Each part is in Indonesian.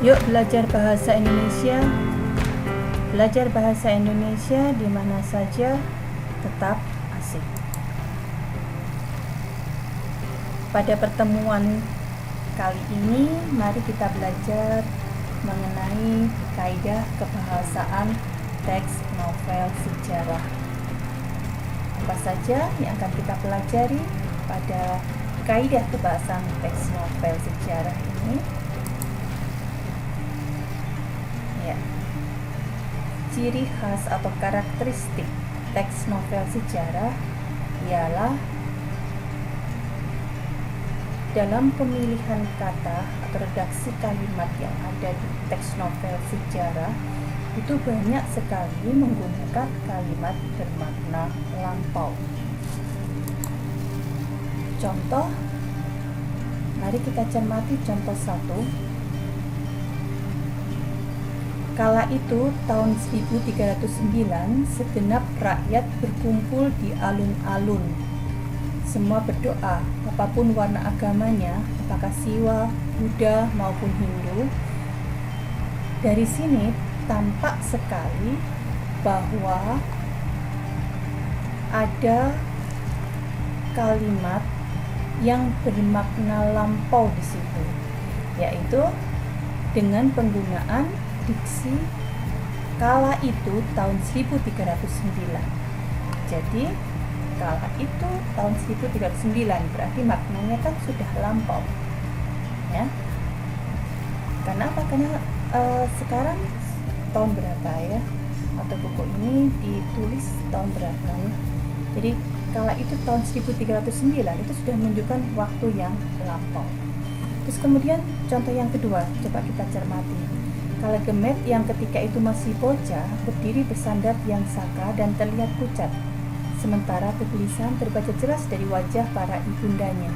Yuk belajar bahasa Indonesia. Belajar bahasa Indonesia di mana saja tetap asik. Pada pertemuan kali ini, mari kita belajar mengenai kaidah kebahasaan teks novel sejarah. Apa saja yang akan kita pelajari pada kaidah kebahasaan teks novel sejarah ini? Ya. Ciri khas atau karakteristik teks novel sejarah ialah dalam pemilihan kata atau redaksi kalimat yang ada di teks novel sejarah itu banyak sekali menggunakan kalimat bermakna lampau. Contoh, mari kita cermati contoh 1. Kala itu tahun 1309 segenap rakyat berkumpul di alun-alun. Semua berdoa, apapun warna agamanya, apakah Siwa, Buddha maupun Hindu. Dari sini tampak sekali bahwa ada kalimat yang bermakna lampau di situ, yaitu dengan penggunaan diksi kala itu tahun 1309. Jadi kala itu tahun 1309 berarti maknanya kan sudah lampau, ya. Karena apa? Karena sekarang tahun berapa ya? Atau buku ini ditulis tahun berapa ya? Jadi kala itu tahun 1309 itu sudah menunjukkan waktu yang lampau. Terus kemudian contoh yang kedua, coba kita cermati. Kala Gemet yang ketika itu masih bocah berdiri bersandar yang saka dan terlihat pucat, sementara kegelisahan terbaca jelas dari wajah para ibundanya.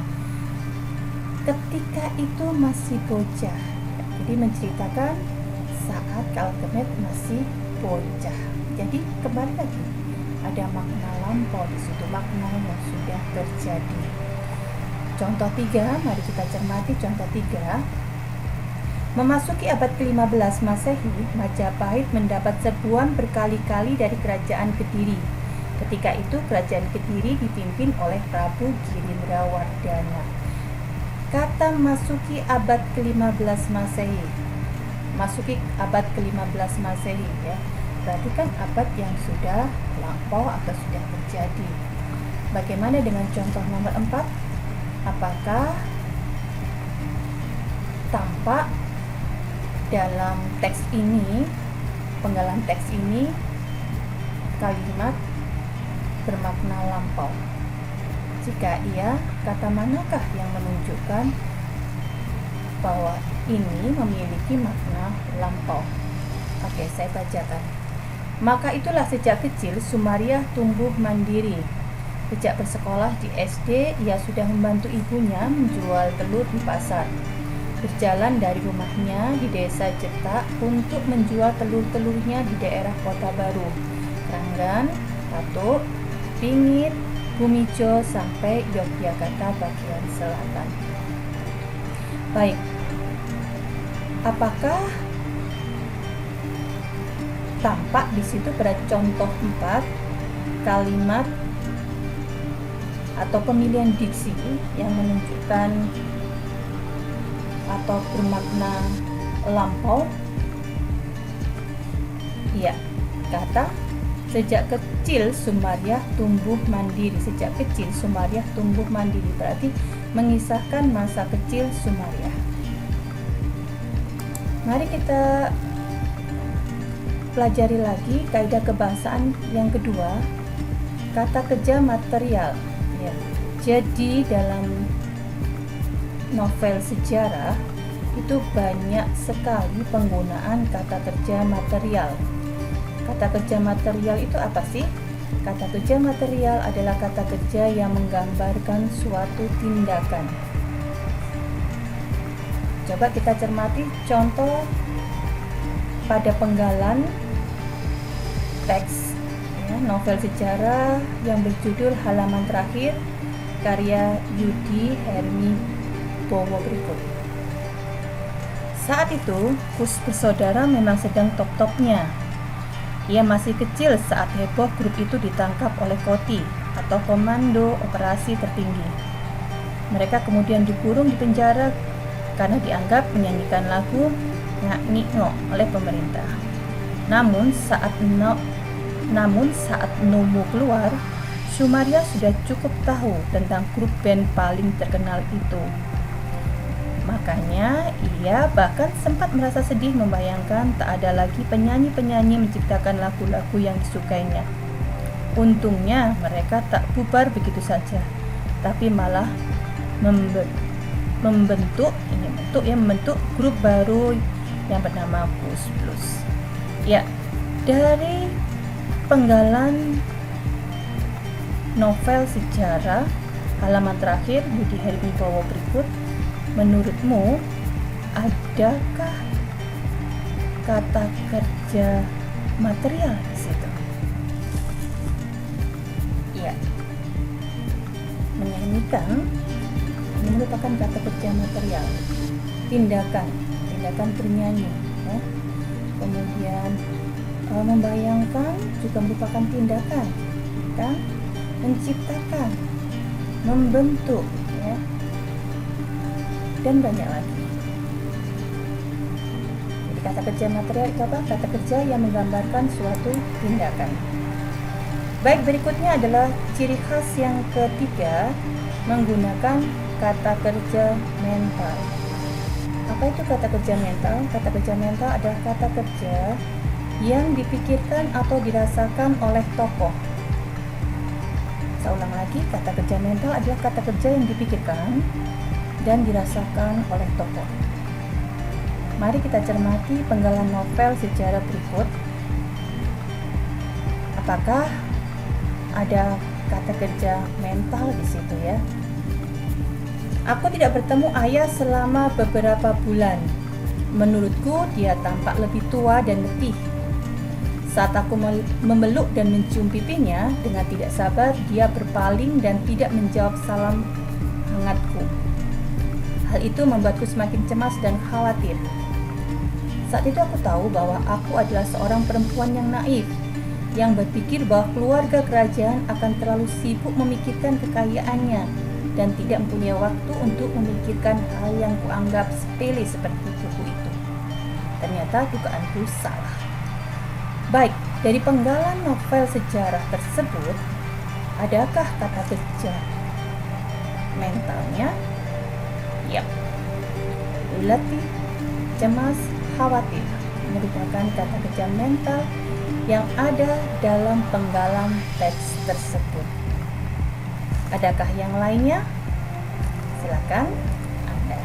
Ketika itu masih bocah, jadi menceritakan saat Kala Gemet masih bocah. Jadi kembali lagi ada makna lampau di situ, makna yang sudah terjadi. Contoh 3, mari kita cermati contoh 3. Memasuki abad ke-15 Masehi, Majapahit mendapat serbuan berkali-kali dari kerajaan Kediri. Ketika itu kerajaan Kediri dipimpin oleh Prabu Girindrawardhana. Kata masuki abad ke-15 Masehi. Masuki abad ke-15 Masehi ya. Berarti kan abad yang sudah lampau atau sudah terjadi. Bagaimana dengan contoh nomor 4? Apakah tampak dalam teks ini, penggalan teks ini, kalimat bermakna lampau? Jika iya, kata manakah yang menunjukkan bahwa ini memiliki makna lampau? Oke, saya bacakan. Maka itulah sejak kecil Sumariah tumbuh mandiri. Sejak bersekolah di SD, ia sudah membantu ibunya menjual telur di pasar. Berjalan dari rumahnya di desa Cetak untuk menjual telur-telurnya di daerah Kota Baru, Ranggan, Patuk, Pingit, Bumijo sampai Yogyakarta bagian selatan. Baik, apakah tampak di situ pada contoh 4 kalimat atau pemilihan diksi yang menunjukkan atau bermakna lampau? Iya, kata sejak kecil Sumariah tumbuh mandiri. Sejak kecil Sumariah tumbuh mandiri berarti mengisahkan masa kecil Sumariah. Mari kita pelajari lagi kaidah kebahasaan yang kedua, kata kerja material. Ya. Jadi dalam novel sejarah itu banyak sekali penggunaan kata kerja material. Kata kerja material itu apa sih? Kata kerja material adalah kata kerja yang menggambarkan suatu tindakan. Coba kita cermati contoh pada penggalan teks ya, novel sejarah yang berjudul Halaman Terakhir karya Yudi Hermi Bowo berikut. Saat itu, Kus bersaudara memang sedang top-topnya. Ia masih kecil saat heboh grup itu ditangkap oleh Koti atau Komando Operasi Tertinggi. Mereka kemudian dikurung di penjara karena dianggap menyanyikan lagu Ngak-Ngik-Ngok oleh pemerintah. Namun saat Nomu keluar, Sumaria sudah cukup tahu tentang grup band paling terkenal itu. Makanya ia bahkan sempat merasa sedih membayangkan tak ada lagi penyanyi-penyanyi menciptakan lagu-lagu yang disukainya. Untungnya mereka tak bubar begitu saja, tapi malah membentuk grup baru yang bernama Kus Plus. Ya, dari penggalan novel sejarah halaman terakhir Budi Herwibowo berikut, menurutmu adakah kata kerja material di situ? Ya, menyanyikan ini merupakan kata kerja material, tindakan bernyanyi, ya. Kemudian membayangkan juga merupakan tindakan, kita menciptakan, membentuk, ya, dan banyak lagi. Jadi kata kerja material itu apa? Kata kerja yang menggambarkan suatu tindakan. Baik, berikutnya adalah ciri khas yang ketiga, menggunakan kata kerja mental. Apa itu kata kerja mental? Kata kerja mental adalah kata kerja yang dipikirkan atau dirasakan oleh tokoh. Saya ulang lagi, kata kerja mental adalah kata kerja yang dipikirkan dan dirasakan oleh tokoh. Mari kita cermati penggalan novel sejarah berikut. Apakah ada kata kerja mental di situ, ya? Aku tidak bertemu ayah selama beberapa bulan. Menurutku dia tampak lebih tua dan letih. Saat aku memeluk dan mencium pipinya, dengan tidak sabar dia berpaling dan tidak menjawab salam hangatku. Hal itu membuatku semakin cemas dan khawatir. Saat itu aku tahu bahwa aku adalah seorang perempuan yang naif, yang berpikir bahwa keluarga kerajaan akan terlalu sibuk memikirkan kekayaannya dan tidak mempunyai waktu untuk memikirkan hal yang kuanggap sepele seperti buku itu. Ternyata dugaanku salah. Baik, dari penggalan novel sejarah tersebut, adakah kata kerja mentalnya? Yap, letih, cemas, khawatir merupakan kata kerja mental yang ada dalam penggalan teks tersebut. Adakah yang lainnya? Silakan Anda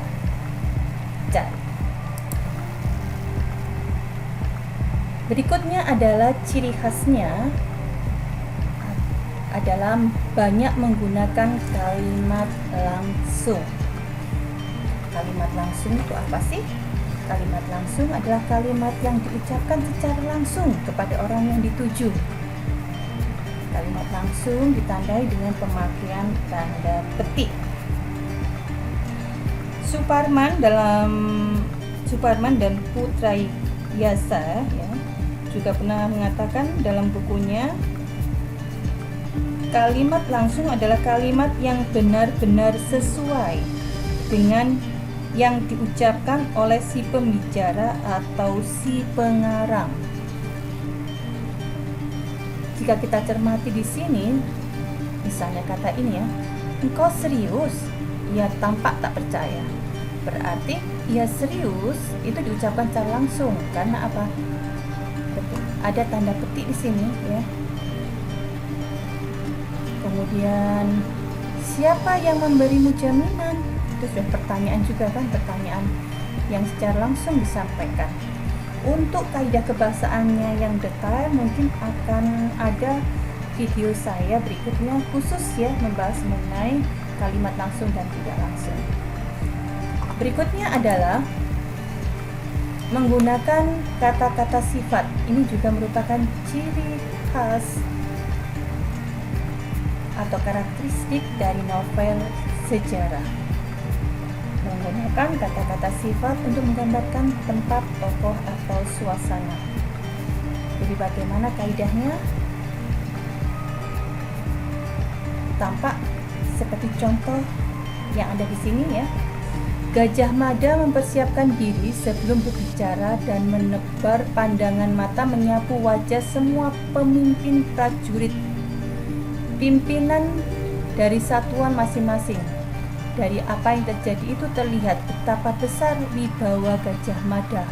cari. Berikutnya adalah ciri khasnya adalah banyak menggunakan kalimat langsung. Kalimat langsung itu apa sih? Kalimat langsung adalah kalimat yang diucapkan secara langsung kepada orang yang dituju. Kalimat langsung ditandai dengan pemakaian tanda petik. Suparman dan Putra Yasa, ya, juga pernah mengatakan dalam bukunya, kalimat langsung adalah kalimat yang benar-benar sesuai dengan yang diucapkan oleh si pembicara atau si pengarang. Jika kita cermati di sini, misalnya kata ini, ya, engkau serius? Ia tampak tak percaya. Berarti ia serius itu diucapkan secara langsung. Karena apa? Betul, ada tanda petik di sini, ya. Kemudian siapa yang memberimu jaminan? Itu sudah pertanyaan juga, kan? Pertanyaan yang secara langsung disampaikan. Untuk kaidah kebahasaannya yang detail mungkin akan ada video saya berikutnya khusus, ya, membahas mengenai kalimat langsung dan tidak langsung. Berikutnya adalah menggunakan kata-kata sifat. Ini juga merupakan ciri khas atau karakteristik dari novel sejarah. menggunakan kata-kata sifat untuk menggambarkan tempat, tokoh, atau suasana. Jadi bagaimana kaidahnya? Tampak seperti contoh yang ada di sini ya. Gajah Mada mempersiapkan diri sebelum berbicara dan menebar pandangan mata menyapu wajah semua pemimpin prajurit, pimpinan dari satuan masing-masing. Dari apa yang terjadi itu terlihat betapa besar wibawa Gajah Mada.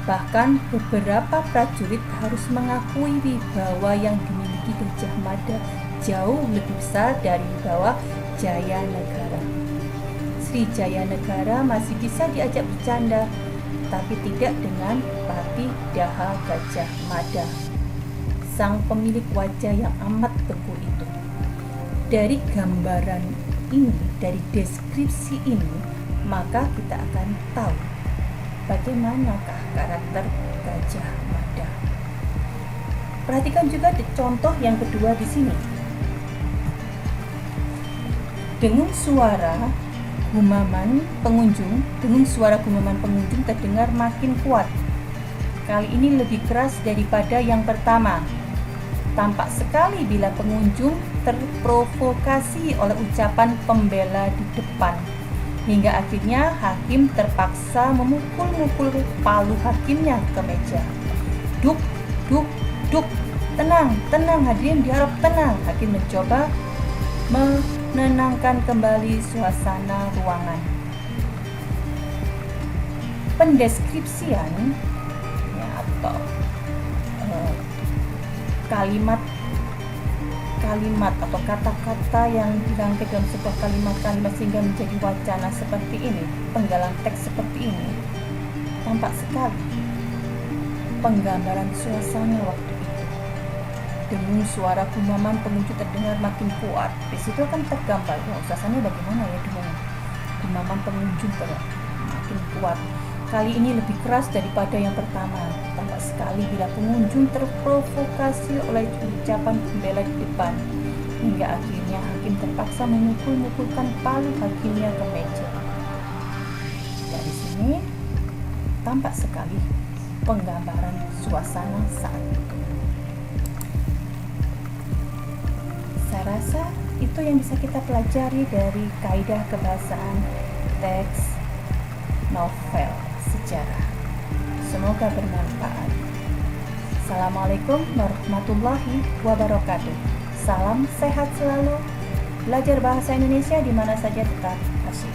Bahkan beberapa prajurit harus mengakui wibawa yang dimiliki Gajah Mada jauh lebih besar dari wibawa Jayanegara. Sri Jayanegara masih bisa diajak bercanda, tapi tidak dengan Patidaha Gajah Mada, sang pemilik wajah yang amat teguh itu. Dari gambaran ini, dari deskripsi ini, maka kita akan tahu bagaimanakah karakter Gajah Mada. Perhatikan juga contoh yang kedua di sini. Dengung suara gumaman pengunjung terdengar makin kuat. Kali ini lebih keras daripada yang pertama. Tampak sekali bila pengunjung terprovokasi oleh ucapan pembela di depan, hingga akhirnya hakim terpaksa memukul-mukul palu hakimnya ke meja. Duk, duk, duk. Tenang, tenang hadirin, diharap tenang. Hakim mencoba menenangkan kembali suasana ruangan. Pendeskripsian ya, atau kalimat atau kata-kata yang dirangkai dalam sebuah kalimat sehingga menjadi wacana seperti ini, penggalan teks seperti ini, tampak sekali penggambaran suasana waktu itu. Dengung suara gumaman pengunjung terdengar makin kuat. Di situ akan tergambar suasananya bagaimana ya, dengung gumaman pengunjung makin kuat. Kali ini lebih keras daripada yang pertama. Tampak sekali bila pengunjung terprovokasi oleh ucapan pembela di depan, hingga akhirnya hakim terpaksa memukul-mukulkan palu hakimnya ke meja. Dari sini tampak sekali penggambaran suasana saat itu. Saya rasa itu yang bisa kita pelajari dari kaidah kebahasaan teks novel sejarah. Semoga bermanfaat. Assalamualaikum warahmatullahi wabarakatuh. Salam sehat selalu. Belajar bahasa Indonesia di mana saja tetap asyik.